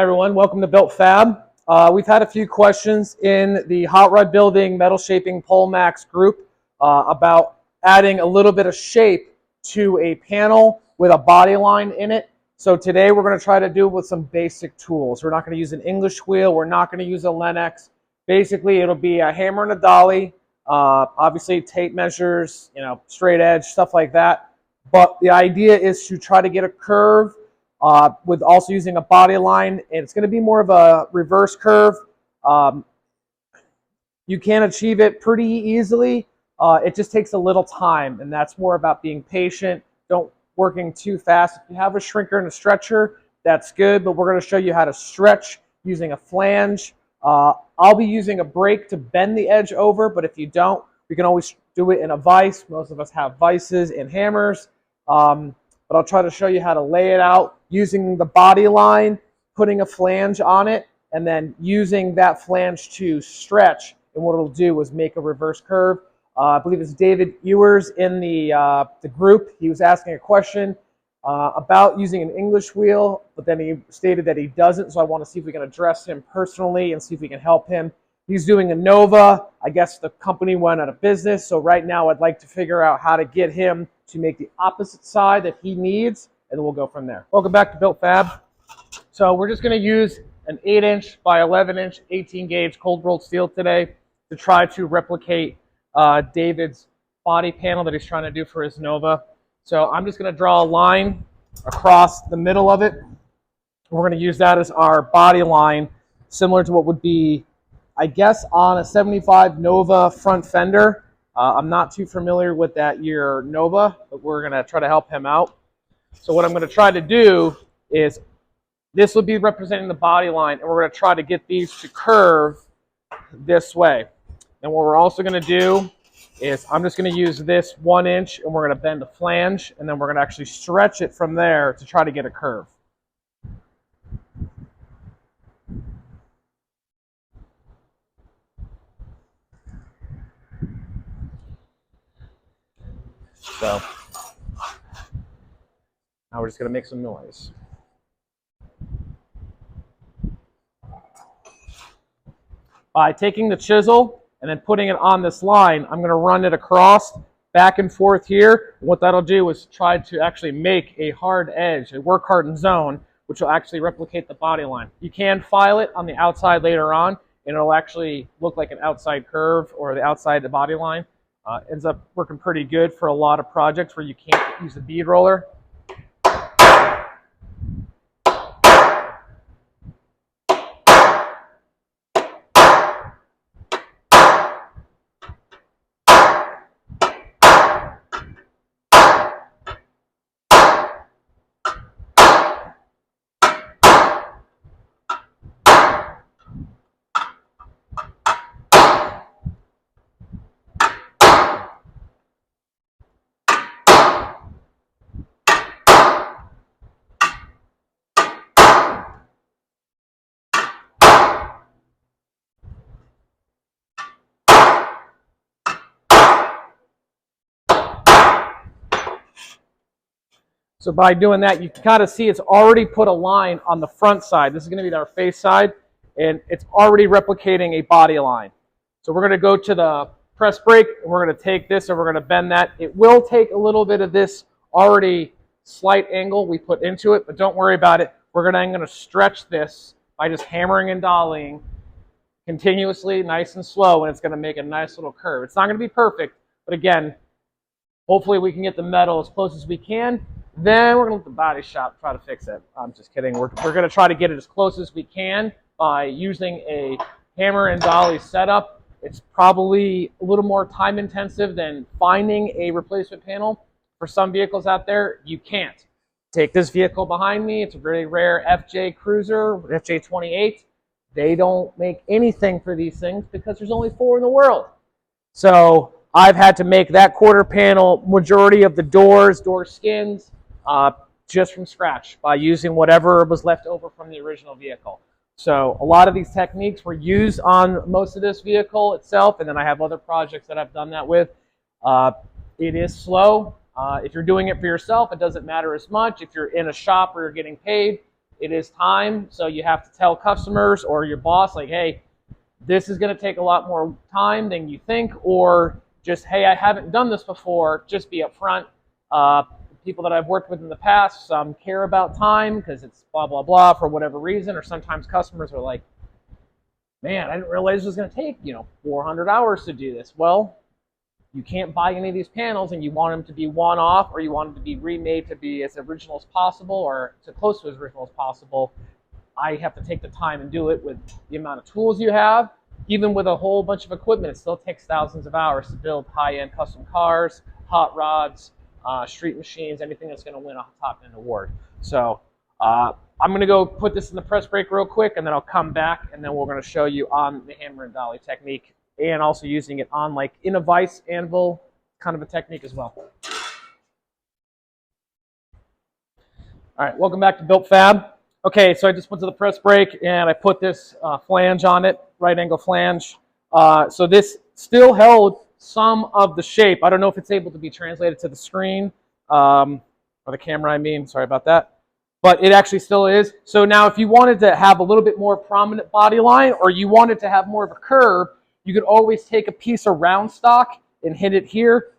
Hi everyone, welcome to Built Fab. We've had a few questions in the Hot Rod Building Metal Shaping Polemax group about adding a little bit of shape to a panel with a body line in it. So today we're going to try to do it with some basic tools. We're not going to use an English wheel. We're not going to use a Lennox. Basically, it'll be a hammer and a dolly. Obviously, tape measures, straight edge, stuff like that. But the idea is to try to get a curve with also using a body line, and it's going to be more of a reverse curve. You can achieve it pretty easily. It just takes a little time, and that's more about being patient. Don't working too fast. If you have a shrinker and a stretcher, that's good, but we're going to show you how to stretch using a flange. I'll be using a brake to bend the edge over, but if you don't, we can always do it in a vise. Most of us have vices and hammers. But I'll try to show you how to lay it out using the body line, putting a flange on it, and then using that flange to stretch. And what it'll do is make a reverse curve. I believe it's David Ewers in the group. He was asking a question about using an English wheel, but then he stated that he doesn't, so I want to see if we can address him personally and see if we can help him. He's doing a Nova. I guess the company went out of business, so right now I'd like to figure out how to get him to make the opposite side that he needs, and then we'll go from there. Welcome back to Built Fab. So we're just going to use an 8-inch by 11-inch 18-gauge cold rolled steel today to try to replicate David's body panel that he's trying to do for his Nova. So I'm just going to draw a line across the middle of it. We're going to use that as our body line, similar to what would be, I guess, on a 75 Nova front fender. I'm not too familiar with that year Nova, but we're going to try to help him out. So what I'm going to try to do is, this will be representing the body line, and we're going to try to get these to curve this way. And what we're also going to do is, I'm just going to use this 1 inch, and we're going to bend the flange, and then we're going to actually stretch it from there to try to get a curve. So now we're just going to make some noise. By taking the chisel and then putting it on this line, I'm going to run it across, back and forth here. And what that'll do is try to actually make a hard edge, a work hardened zone, which will actually replicate the body line. You can file it on the outside later on, and it'll actually look like an outside curve or the outside of the body line. Ends up working pretty good for a lot of projects where you can't use the bead roller. So by doing that, you can kind of see it's already put a line on the front side. This is going to be our face side, and it's already replicating a body line. So we're going to go to the press brake, and we're going to take this and we're going to bend that. It will take a little bit of this already slight angle we put into it, but don't worry about it. I'm going to stretch this by just hammering and dollying continuously, nice and slow, and it's going to make a nice little curve. It's not going to be perfect, but again, hopefully we can get the metal as close as we can. Then we're going to let the body shop try to fix it. I'm just kidding. We're going to try to get it as close as we can by using a hammer and dolly setup. It's probably a little more time intensive than finding a replacement panel. For some vehicles out there, you can't. Take this vehicle behind me. It's a very rare FJ Cruiser, FJ28. They don't make anything for these things because there's only 4 in the world. So I've had to make that quarter panel, majority of the doors, door skins, just from scratch by using whatever was left over from the original vehicle. So a lot of these techniques were used on most of this vehicle itself, and then I have other projects that I've done that with. It is slow. If you're doing it for yourself, it doesn't matter as much. If you're in a shop or you're getting paid, it is time. So you have to tell customers or your boss, like, hey, this is going to take a lot more time than you think, or just, hey, I haven't done this before. Just be upfront. People that I've worked with in the past, some care about time because it's blah, blah, blah for whatever reason, or sometimes customers are like, man, I didn't realize it was going to take, 400 hours to do this. Well, you can't buy any of these panels and you want them to be one-off, or you want them to be remade to be as original as possible or as close to as original as possible. I have to take the time and do it with the amount of tools you have. Even with a whole bunch of equipment, it still takes thousands of hours to build high-end custom cars, hot rods, street machines, anything that's going to win a top end award. So I'm going to go put this in the press brake real quick, and then I'll come back, and then we're going to show you on the hammer and dolly technique, and also using it on like in a vise anvil kind of a technique as well. All right, welcome back to Built Fab. Okay, so I just went to the press brake and I put this flange on it, right angle flange. So this still held some of the shape. I don't know if it's able to be translated to the screen, or the camera, I mean, sorry about that. But it actually still is. So now if you wanted to have a little bit more prominent body line, or you wanted to have more of a curve, you could always take a piece of round stock and hit it here.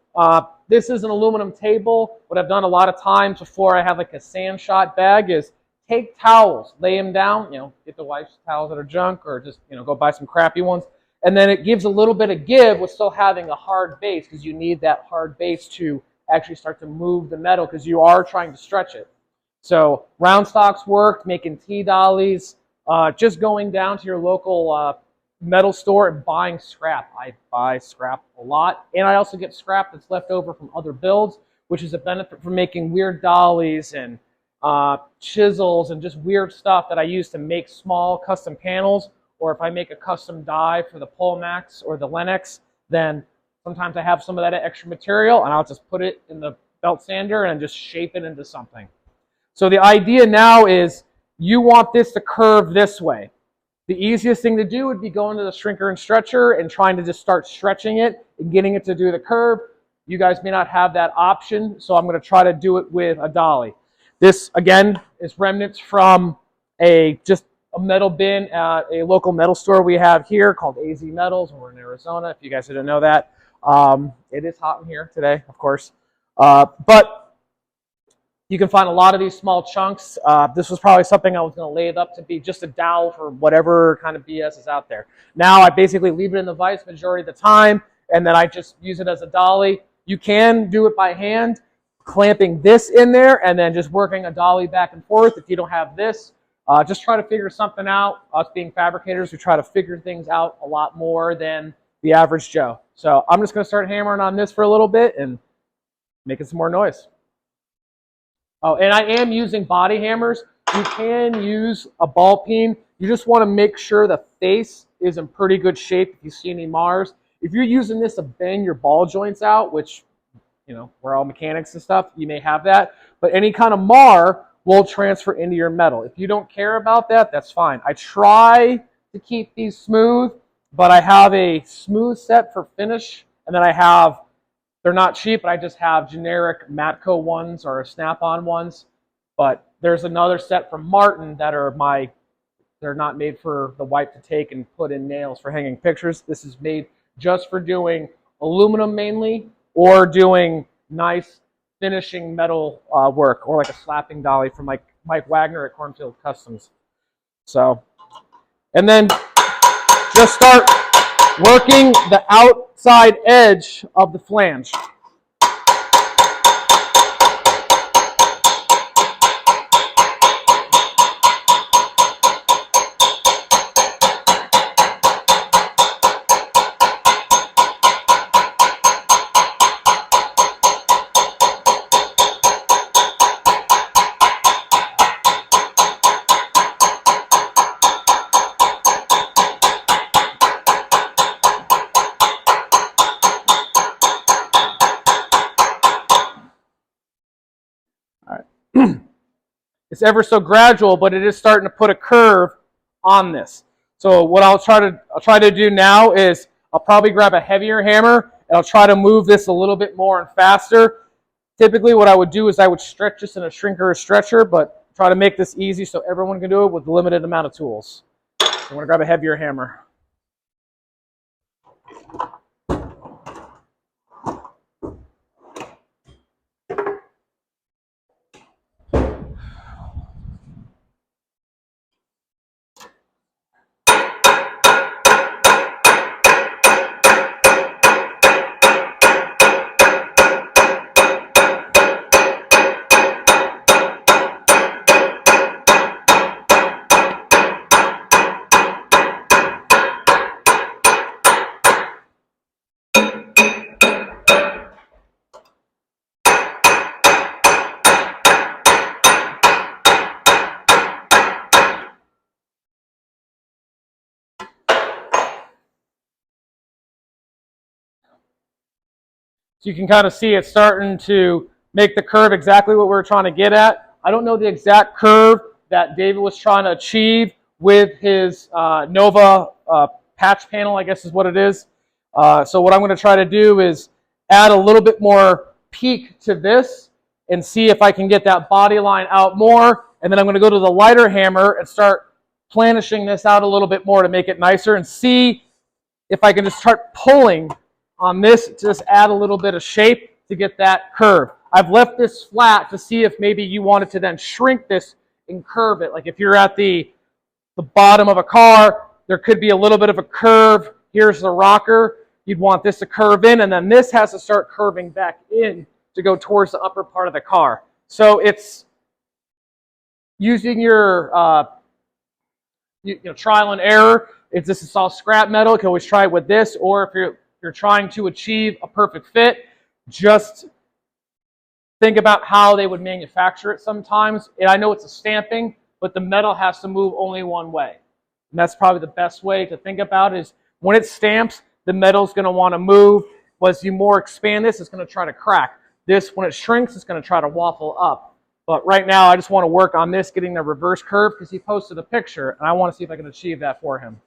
This is an aluminum table. What I've done a lot of times before I have like a sand shot bag is take towels, lay them down, get the wife's towels that are junk, or just, go buy some crappy ones. And then it gives a little bit of give with still having a hard base, because you need that hard base to actually start to move the metal, because you are trying to stretch it. So round stocks work, making T-dollies, just going down to your local metal store and buying scrap. I buy scrap a lot, and I also get scrap that's left over from other builds, which is a benefit for making weird dollies and chisels and just weird stuff that I use to make small custom panels. Or if I make a custom die for the Polmax or the Lennox, then sometimes I have some of that extra material and I'll just put it in the belt sander and just shape it into something. So the idea now is you want this to curve this way. The easiest thing to do would be going to the shrinker and stretcher and trying to just start stretching it and getting it to do the curve. You guys may not have that option, so I'm going to try to do it with a dolly. This, again, is remnants from just a metal bin at a local metal store we have here called AZ Metals. We're in Arizona, if you guys didn't know that. It is hot in here today, of course. But you can find a lot of these small chunks. This was probably something I was going to lay it up to be just a dowel for whatever kind of BS is out there. Now I basically leave it in the vise majority of the time, and then I just use it as a dolly. You can do it by hand, clamping this in there and then just working a dolly back and forth. If you don't have this, just try to figure something out. Us being fabricators, we try to figure things out a lot more than the average Joe. So I'm just going to start hammering on this for a little bit and making some more noise. Oh, and I am using body hammers. You can use a ball peen. You just want to make sure the face is in pretty good shape if you see any Mars. If you're using this to bend your ball joints out, which, we're all mechanics and stuff, you may have that. But any kind of mar will transfer into your metal. If you don't care about that, that's fine. I try to keep these smooth, but I have a smooth set for finish, and then they're not cheap, but I just have generic Matco ones or Snap-on ones. But there's another set from Martin that they're not made for the wife to take and put in nails for hanging pictures. This is made just for doing aluminum mainly, or doing nice finishing metal work, or like a slapping dolly from like Mike Wagner at Cornfield Customs. So, and then just start working the outside edge of the flange. It's ever so gradual, but it is starting to put a curve on this. So what I'll try to do now is I'll probably grab a heavier hammer and I'll try to move this a little bit more and faster. Typically what I would do is I would stretch this in a shrinker or stretcher, but try to make this easy so everyone can do it with a limited amount of tools. So I'm going to grab a heavier hammer. So you can kind of see it starting to make the curve exactly what we're trying to get at. I don't know the exact curve that David was trying to achieve with his Nova patch panel, I guess is what it is. So what I'm going to try to do is add a little bit more peak to this and see if I can get that body line out more. And then I'm going to go to the lighter hammer and start planishing this out a little bit more to make it nicer and see if I can just start pulling on this to just add a little bit of shape to get that curve. I've left this flat to see if maybe you wanted to then shrink this and curve it. Like if you're at the bottom of a car, there could be a little bit of a curve. Here's the rocker. You'd want this to curve in, and then this has to start curving back in to go towards the upper part of the car. So it's using your trial and error. If this is all scrap metal, you can always try it with this, or if you're trying to achieve a perfect fit, just think about how they would manufacture it sometimes. And I know it's a stamping, but the metal has to move only one way. And that's probably the best way to think about it is when it stamps, the metal's going to want to move. As you more expand this, it's going to try to crack. This, when it shrinks, it's going to try to waffle up. But right now, I just want to work on this, getting the reverse curve, because he posted a picture, and I want to see if I can achieve that for him.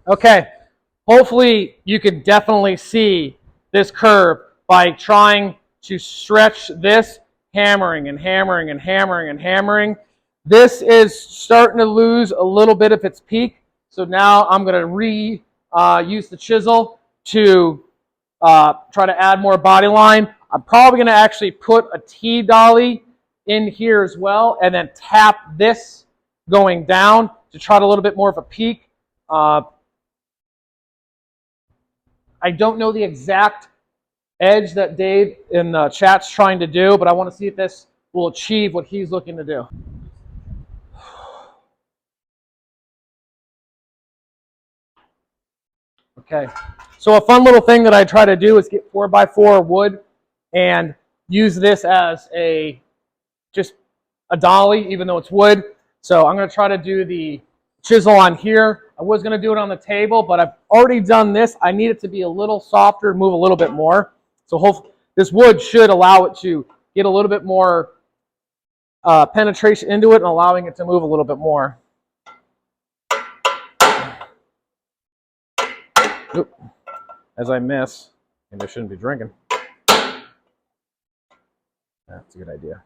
Okay, hopefully you can definitely see this curve by trying to stretch this, hammering and hammering and hammering and hammering. This is starting to lose a little bit of its peak, so now I'm going to use the chisel to try to add more body line. I'm probably going to actually put a T-dolly in here as well, and then tap this going down to try to a little bit more of a peak. I don't know the exact edge that Dave in the chat's trying to do, but I want to see if this will achieve what he's looking to do. Okay, so a fun little thing that I try to do is get 4x4 wood and use this as just a dolly, even though it's wood. So I'm going to try to do the chisel on here. I was going to do it on the table, but I've already done this. I need it to be a little softer, move a little bit more. So hopefully this wood should allow it to get a little bit more penetration into it and allowing it to move a little bit more. Oop. As I miss, maybe I shouldn't be drinking. That's a good idea.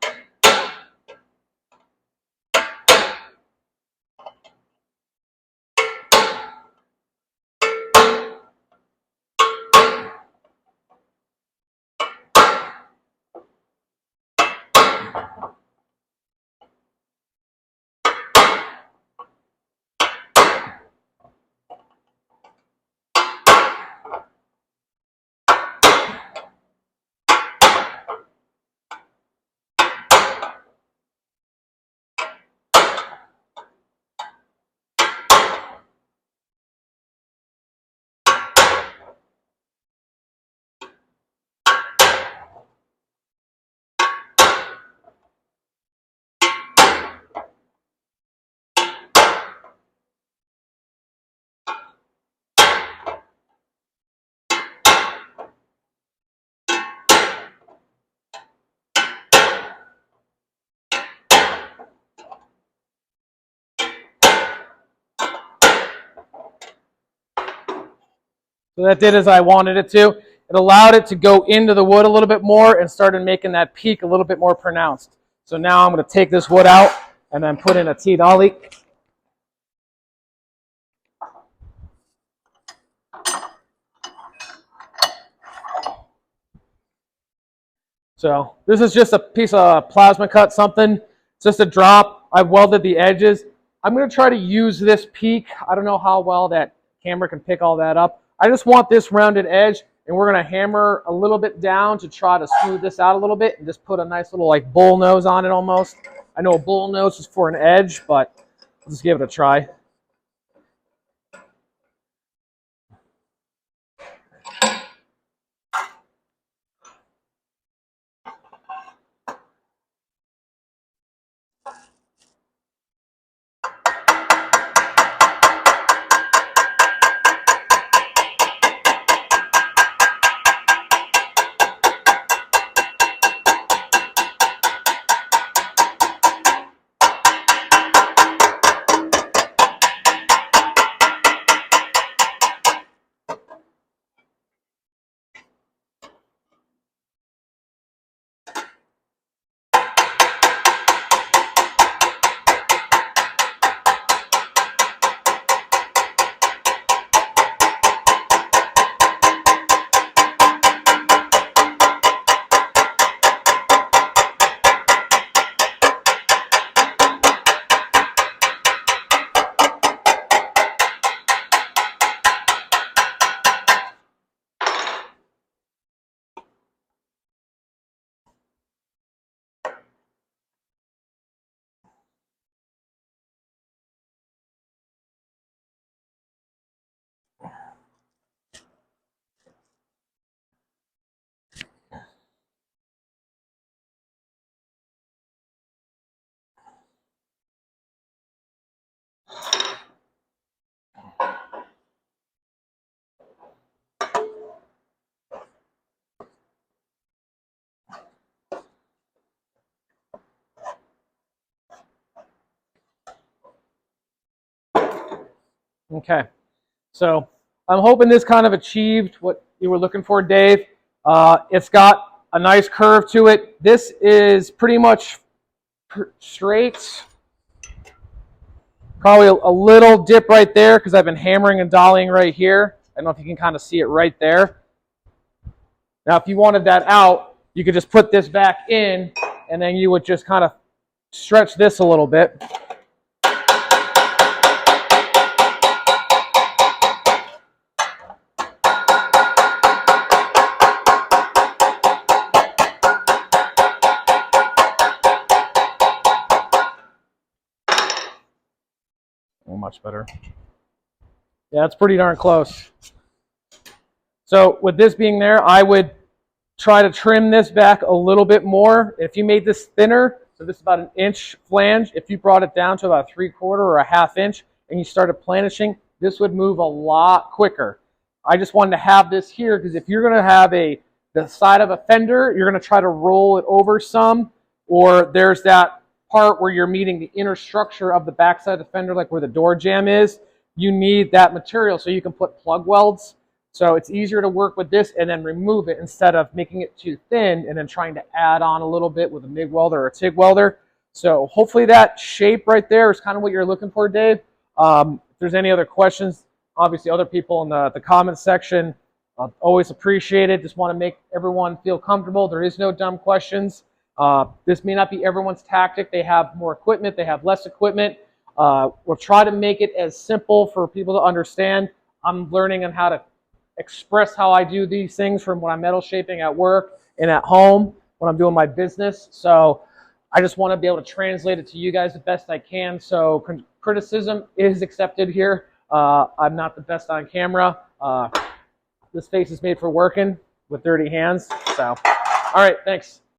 So that did as I wanted it to. It allowed it to go into the wood a little bit more and started making that peak a little bit more pronounced. So now I'm going to take this wood out and then put in a T-dolly. So this is just a piece of plasma cut, something. It's just a drop. I've welded the edges. I'm going to try to use this peak. I don't know how well that camera can pick all that up. I just want this rounded edge, and we're going to hammer a little bit down to try to smooth this out a little bit and just put a nice little like bull nose on it almost. I know a bull nose is for an edge, but let's just give it a try. Okay, so I'm hoping this kind of achieved what you were looking for, Dave. It's got a nice curve to it. This is pretty much straight. Probably a little dip right there because I've been hammering and dollying right here. I don't know if you can kind of see it right there. Now, if you wanted that out, you could just put this back in, and then you would just kind of stretch this a little bit. Oh, much better. Yeah, it's pretty darn close. So with this being there, I would try to trim this back a little bit more. If you made this thinner, so this is about an inch flange, if you brought it down to about 3/4 or a 1/2 inch and you started planishing, this would move a lot quicker. I just wanted to have this here because if you're going to have the side of a fender, you're going to try to roll it over some, or there's that part where you're meeting the inner structure of the backside of the fender, like where the door jamb is. You need that material so you can put plug welds. So it's easier to work with this and then remove it instead of making it too thin and then trying to add on a little bit with a MIG welder or a TIG welder. So hopefully that shape right there is kind of what you're looking for, Dave. If there's any other questions, obviously other people in the comments section, always appreciate it. Just want to make everyone feel comfortable. There is no dumb questions. This may not be everyone's tactic. They have more equipment. They have less equipment. We'll try to make it as simple for people to understand. I'm learning on how to express how I do these things from when I'm metal shaping at work and at home when I'm doing my business. So I just want to be able to translate it to you guys the best I can. So criticism is accepted here. I'm not the best on camera. This face is made for working with dirty hands. So, all right, thanks.